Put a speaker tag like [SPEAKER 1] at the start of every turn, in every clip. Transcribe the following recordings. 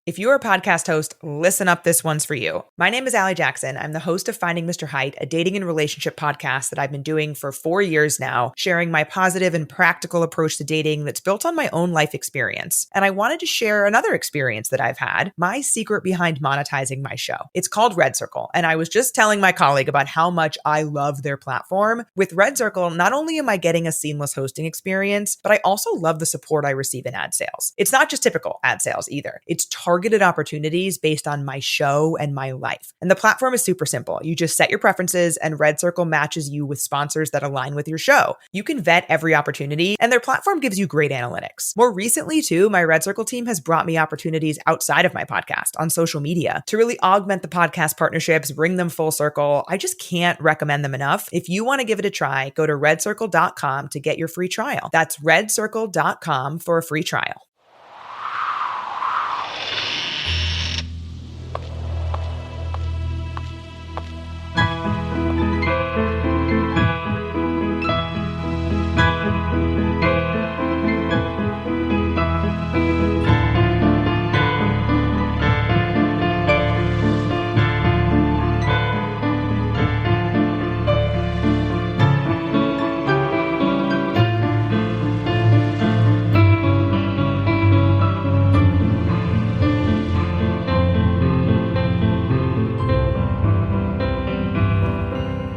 [SPEAKER 1] If you're a podcast host, listen up, this one's for you. My name is Allie Jackson. I'm the host of Finding Mr. Height, a dating and relationship podcast that I've been doing for 4 years now, sharing my positive and practical approach to dating that's built on my own life experience. And I wanted to share another experience that I've had, my secret behind monetizing my show. It's called Red Circle, and I was just telling my colleague about how much I love their platform. With Red Circle, not only am I getting a seamless hosting experience, but I also love the support I receive in ad sales. It's not just typical ad sales either. It's targeted opportunities based on my show and my life. And the platform is super simple. You just set your preferences and Red Circle matches you with sponsors that align with your show. You can vet every opportunity and their platform gives you great analytics. More recently too, my Red Circle team has brought me opportunities outside of my podcast on social media to really augment the podcast partnerships, bring them full circle. I just can't recommend them enough. If you want to give it a try, go to redcircle.com to get your free trial. That's redcircle.com for a free trial.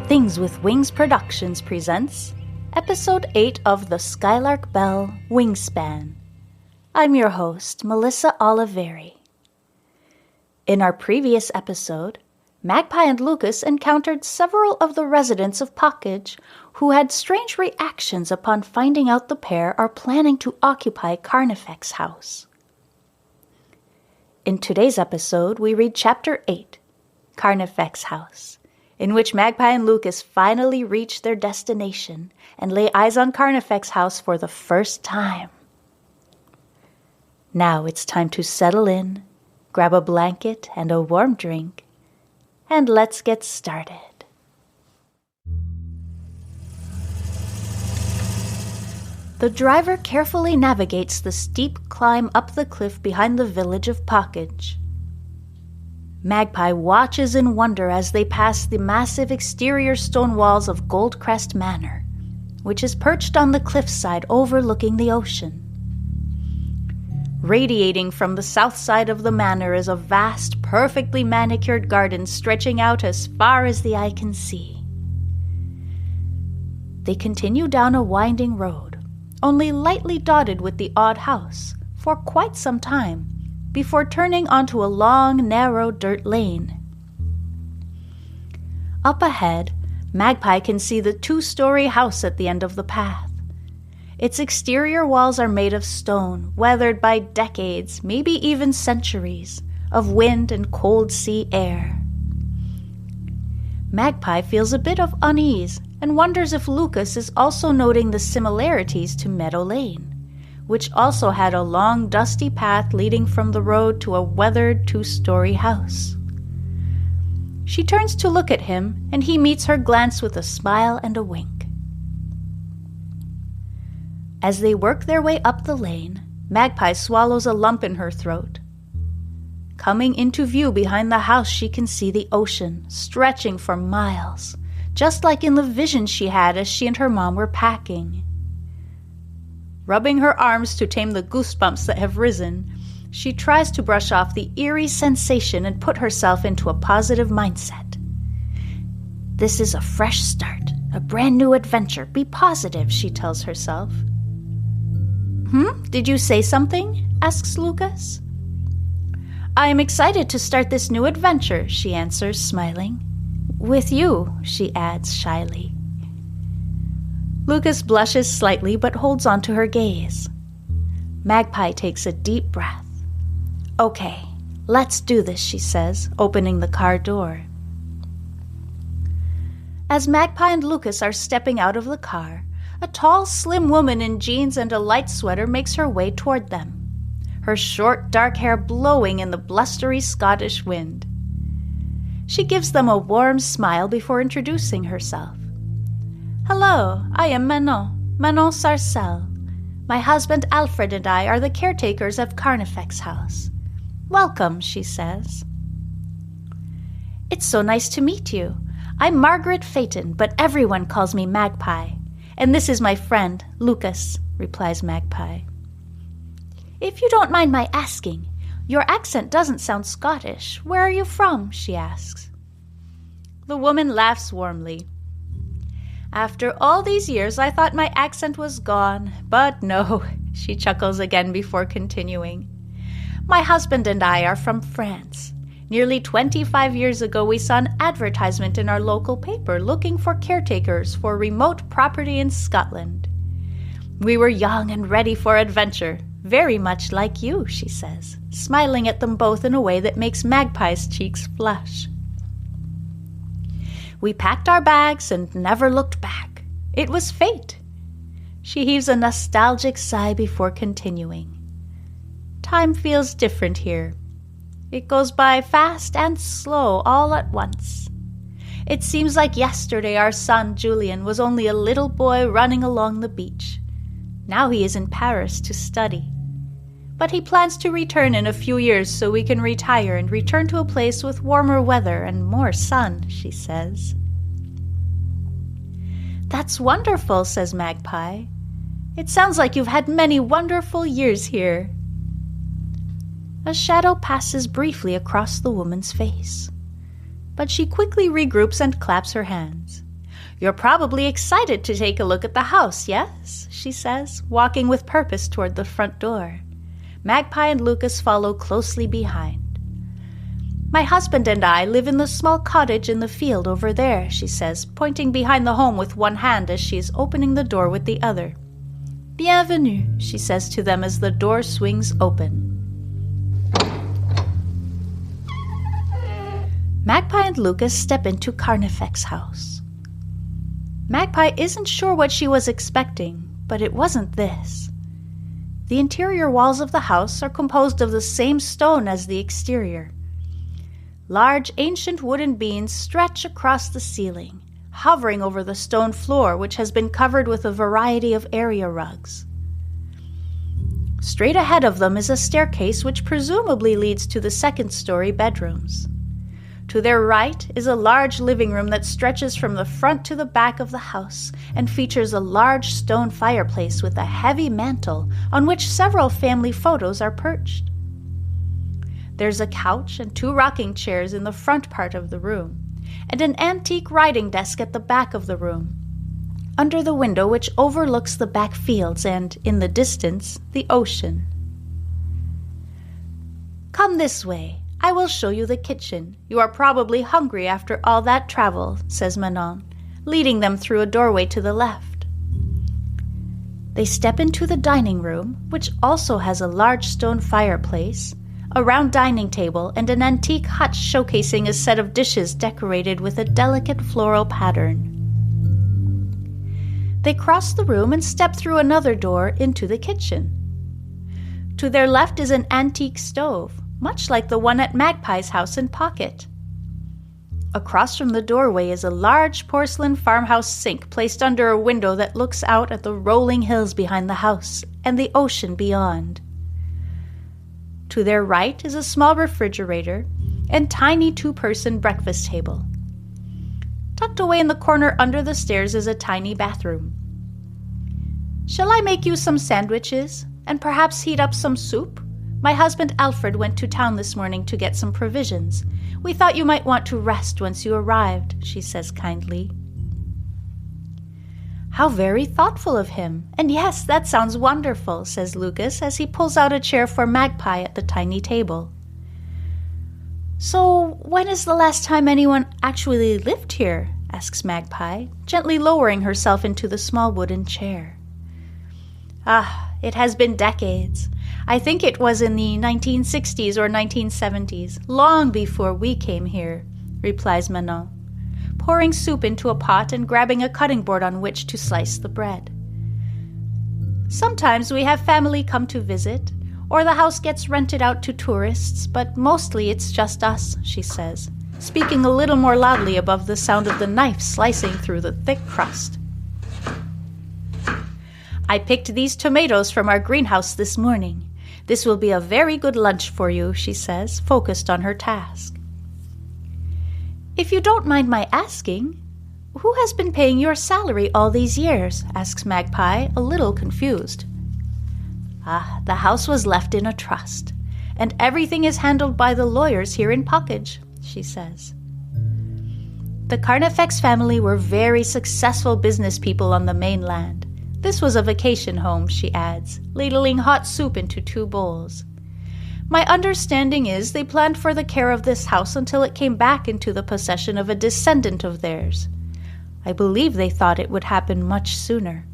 [SPEAKER 2] Things with Wings Productions presents Episode 8 of the Skylark Bell, Wingspan. I'm your host, Melissa Oliveri. In our previous episode, Magpie and Lucas encountered several of the residents of Pocaid who had strange reactions upon finding out the pair are planning to occupy Carnifex House. In today's episode, we read Chapter 8, Carnifex House, in which Magpie and Lucas finally reach their destination and lay eyes on Carnifex House for the first time. Now it's time to settle in, grab a blanket and a warm drink, and let's get started. The driver carefully navigates the steep climb up the cliff behind the village of Pocaid. Magpie watches in wonder as they pass the massive exterior stone walls of Goldcrest Manor, which is perched on the cliffside overlooking the ocean. Radiating from the south side of the manor is a vast, perfectly manicured garden stretching out as far as the eye can see. They continue down a winding road, only lightly dotted with the odd house, for quite some time, before turning onto a long, narrow dirt lane. Up ahead, Magpie can see the 2-story house at the end of the path. Its exterior walls are made of stone, weathered by decades, maybe even centuries, of wind and cold sea air. Magpie feels a bit of unease and wonders if Lucas is also noting the similarities to Meadow Lane, which also had a long, dusty path leading from the road to a weathered 2-story house. She turns to look at him, and he meets her glance with a smile and a wink. As they work their way up the lane, Magpie swallows a lump in her throat. Coming into view behind the house, she can see the ocean, stretching for miles, just like in the vision she had as she and her mom were packing. Rubbing her arms to tame the goosebumps that have risen, she tries to brush off the eerie sensation and put herself into a positive mindset. This is a fresh start, a brand new adventure. Be positive, she tells herself. Did you say something? Asks Lucas. I am excited to start this new adventure, she answers, smiling. With you, she adds shyly. Lucas blushes slightly but holds on to her gaze. Magpie takes a deep breath. Okay, let's do this, she says, opening the car door. As Magpie and Lucas are stepping out of the car, a tall, slim woman in jeans and a light sweater makes her way toward them, her short, dark hair blowing in the blustery Scottish wind. She gives them a warm smile before introducing herself. Hello, I am Manon Sarcelle. My husband Alfred and I are the caretakers of Carnifex House. "Welcome," she says. "It's so nice to meet you. I'm Margaret Phaeton, but everyone calls me Magpie. And this is my friend, Lucas," replies Magpie. "If you don't mind my asking, your accent doesn't sound Scottish. Where are you from?" she asks. The woman laughs warmly. "After all these years, I thought my accent was gone, but no," she chuckles again before continuing. "My husband and I are from France. Nearly 25 years ago, we saw an advertisement in our local paper looking for caretakers for remote property in Scotland. We were young and ready for adventure, very much like you," she says, smiling at them both in a way that makes Magpie's cheeks flush. "We packed our bags and never looked back. It was fate." She heaves a nostalgic sigh before continuing. "Time feels different here. It goes by fast and slow all at once. It seems like yesterday our son Julian was only a little boy running along the beach. Now he is in Paris to study. But he plans to return in a few years so we can retire and return to a place with warmer weather and more sun," she says. "That's wonderful," says Magpie. "It sounds like you've had many wonderful years here." A shadow passes briefly across the woman's face, but she quickly regroups and claps her hands. "You're probably excited to take a look at the house, yes?" she says, walking with purpose toward the front door. Magpie and Lucas follow closely behind. "My husband and I live in the small cottage in the field over there," she says, pointing behind the home with one hand as she is opening the door with the other. "Bienvenue," she says to them as the door swings open. Magpie and Lucas step into Carnifex House. Magpie isn't sure what she was expecting, but it wasn't this. The interior walls of the house are composed of the same stone as the exterior. Large ancient wooden beams stretch across the ceiling, hovering over the stone floor, which has been covered with a variety of area rugs. Straight ahead of them is a staircase which presumably leads to the second-story bedrooms. To their right is a large living room that stretches from the front to the back of the house and features a large stone fireplace with a heavy mantel on which several family photos are perched. There's a couch and 2 rocking chairs in the front part of the room, and an antique writing desk at the back of the room, under the window which overlooks the back fields and, in the distance, the ocean. "Come this way. I will show you the kitchen. You are probably hungry after all that travel," says Manon, leading them through a doorway to the left. They step into the dining room, which also has a large stone fireplace, a round dining table, and an antique hutch showcasing a set of dishes decorated with a delicate floral pattern. They cross the room and step through another door into the kitchen. To their left is an antique stove, much like the one at Magpie's house in Pocaid. Across from the doorway is a large porcelain farmhouse sink placed under a window that looks out at the rolling hills behind the house and the ocean beyond. To their right is a small refrigerator and tiny 2-person breakfast table. Tucked away in the corner under the stairs is a tiny bathroom. "Shall I make you some sandwiches and perhaps heat up some soup? My husband Alfred went to town this morning to get some provisions. We thought you might want to rest once you arrived," she says kindly. "How very thoughtful of him. And yes, that sounds wonderful," says Lucas as he pulls out a chair for Magpie at the tiny table. "So, when is the last time anyone actually lived here?" asks Magpie, gently lowering herself into the small wooden chair. It has been decades. I think it was in the 1960s or 1970s, long before we came here," replies Manon, pouring soup into a pot and grabbing a cutting board on which to slice the bread. "Sometimes we have family come to visit, or the house gets rented out to tourists, but mostly it's just us," she says, speaking a little more loudly above the sound of the knife slicing through the thick crust. "I picked these tomatoes from our greenhouse this morning. This will be a very good lunch for you, she says, focused on her task. If you don't mind my asking, who has been paying your salary all these years? Asks Magpie, a little confused. The house was left in a trust, and everything is handled by the lawyers here in Pocaid, she says. The Carnifex family were very successful business people on the mainland. This was a vacation home, she adds, ladling hot soup into 2 bowls. My understanding is they planned for the care of this house until it came back into the possession of a descendant of theirs. I believe they thought it would happen much sooner.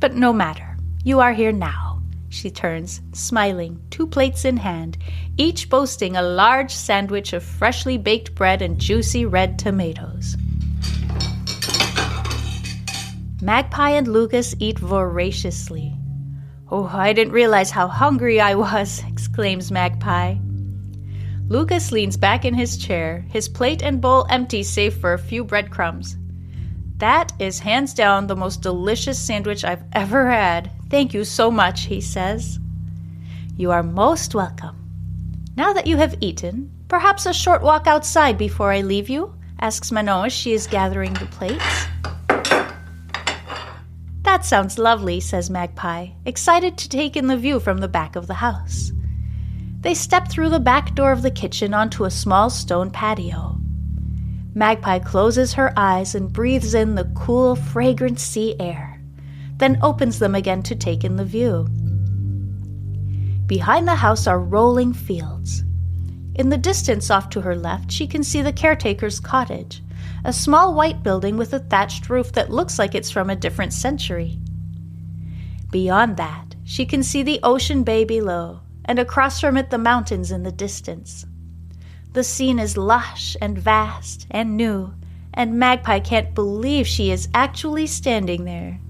[SPEAKER 2] But no matter, you are here now. She turns, smiling, 2 plates in hand, each boasting a large sandwich of freshly baked bread and juicy red tomatoes. Magpie and Lucas eat voraciously. Oh, I didn't realize how hungry I was, exclaims Magpie. Lucas leans back in his chair, his plate and bowl empty save for a few breadcrumbs. That is hands down the most delicious sandwich I've ever had. Thank you so much, he says. You are most welcome. Now that you have eaten, perhaps a short walk outside before I leave you? Asks Manon as she is gathering the plates. That sounds lovely, says Magpie, excited to take in the view from the back of the house. They step through the back door of the kitchen onto a small stone patio. Magpie closes her eyes and breathes in the cool, fragrant sea air, then opens them again to take in the view. Behind the house are rolling fields. In the distance off to her left, she can see the caretaker's cottage, a small white building with a thatched roof that looks like it's from a different century. Beyond that, she can see the ocean bay below, and across from it the mountains in the distance. The scene is lush and vast and new, and Magpie can't believe she is actually standing there.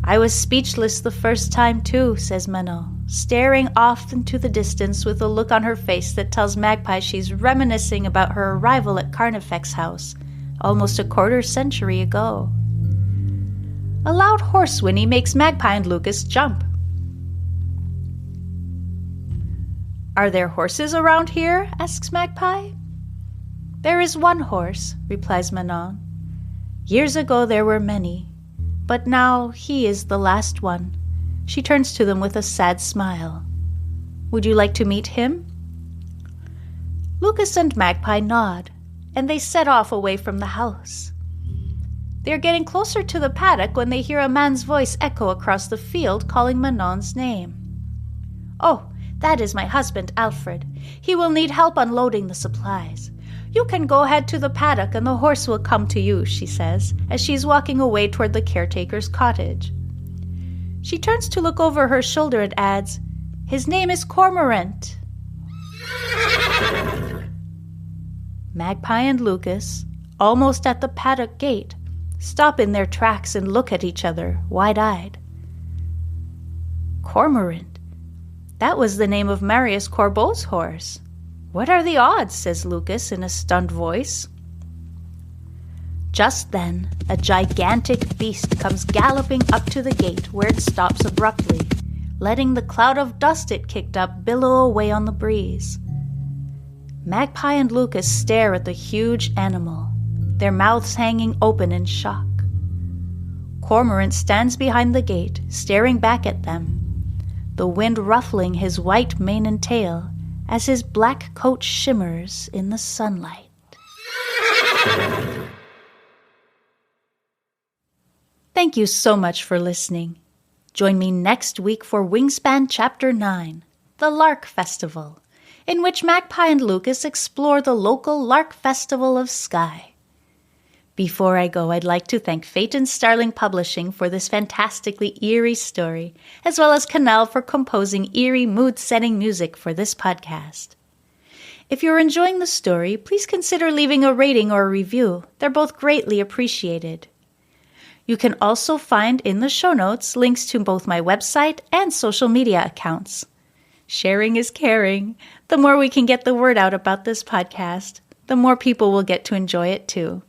[SPEAKER 2] I was speechless the first time too, says Manon, staring off into the distance with a look on her face that tells Magpie she's reminiscing about her arrival at Carnifex House almost a quarter century ago. A loud horse whinny makes Magpie and Lucas jump. Are there horses around here? Asks Magpie. There is one horse, replies Manon. Years ago there were many, but now he is the last one. She turns to them with a sad smile. Would you like to meet him? Lucas and Magpie nod, and they set off away from the house. They are getting closer to the paddock when they hear a man's voice echo across the field calling Manon's name. Oh, that is my husband, Alfred. He will need help unloading the supplies. You can go ahead to the paddock and the horse will come to you, she says, as she's walking away toward the caretaker's cottage. She turns to look over her shoulder and adds, His name is Cormorant. Magpie and Lucas, almost at the paddock gate, stop in their tracks and look at each other, wide-eyed. Cormorant? That was the name of Marius Corbeau's horse. What are the odds? Says Lucas in a stunned voice. Just then, a gigantic beast comes galloping up to the gate where it stops abruptly, letting the cloud of dust it kicked up billow away on the breeze. Magpie and Lucas stare at the huge animal, their mouths hanging open in shock. Cormorant stands behind the gate, staring back at them, the wind ruffling his white mane and tail as his black coat shimmers in the sunlight. Thank you so much for listening. Join me next week for Wingspan Chapter 9, The Lark Festival, in which Magpie and Lucas explore the local Lark Festival of Skye. Before I go, I'd like to thank Phaeton Starling Publishing for this fantastically eerie story, as well as Canal for composing eerie mood-setting music for this podcast. If you're enjoying the story, please consider leaving a rating or a review. They're both greatly appreciated. You can also find in the show notes links to both my website and social media accounts. Sharing is caring. The more we can get the word out about this podcast, the more people will get to enjoy it too.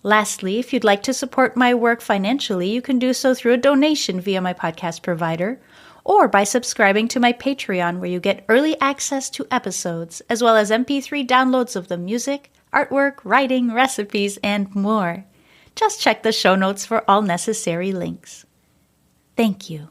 [SPEAKER 2] Lastly, if you'd like to support my work financially, you can do so through a donation via my podcast provider, or by subscribing to my Patreon, where you get early access to episodes, as well as MP3 downloads of the music, artwork, writing, recipes, and more. Just check the show notes for all necessary links. Thank you.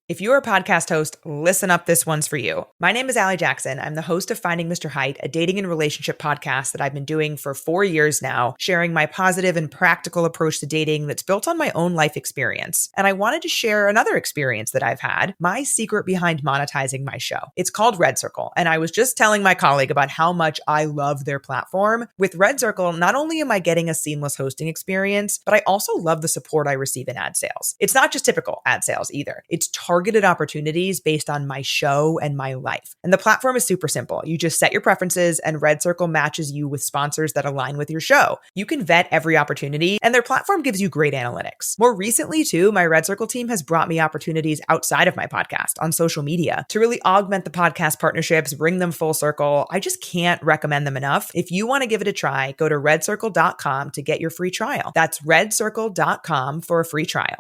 [SPEAKER 1] If you're a podcast host, listen up, this one's for you. My name is Allie Jackson. I'm the host of Finding Mr. Height, a dating and relationship podcast that I've been doing for 4 years now, sharing my positive and practical approach to dating that's built on my own life experience. And I wanted to share another experience that I've had, my secret behind monetizing my show. It's called Red Circle, and I was just telling my colleague about how much I love their platform. With Red Circle, not only am I getting a seamless hosting experience, but I also love the support I receive in ad sales. It's not just typical ad sales either. It's targeted opportunities based on my show and my life. And the platform is super simple. You just set your preferences and Red Circle matches you with sponsors that align with your show. You can vet every opportunity and their platform gives you great analytics. More recently too, my Red Circle team has brought me opportunities outside of my podcast on social media to really augment the podcast partnerships, bring them full circle. I just can't recommend them enough. If you want to give it a try, go to redcircle.com to get your free trial. That's redcircle.com for a free trial.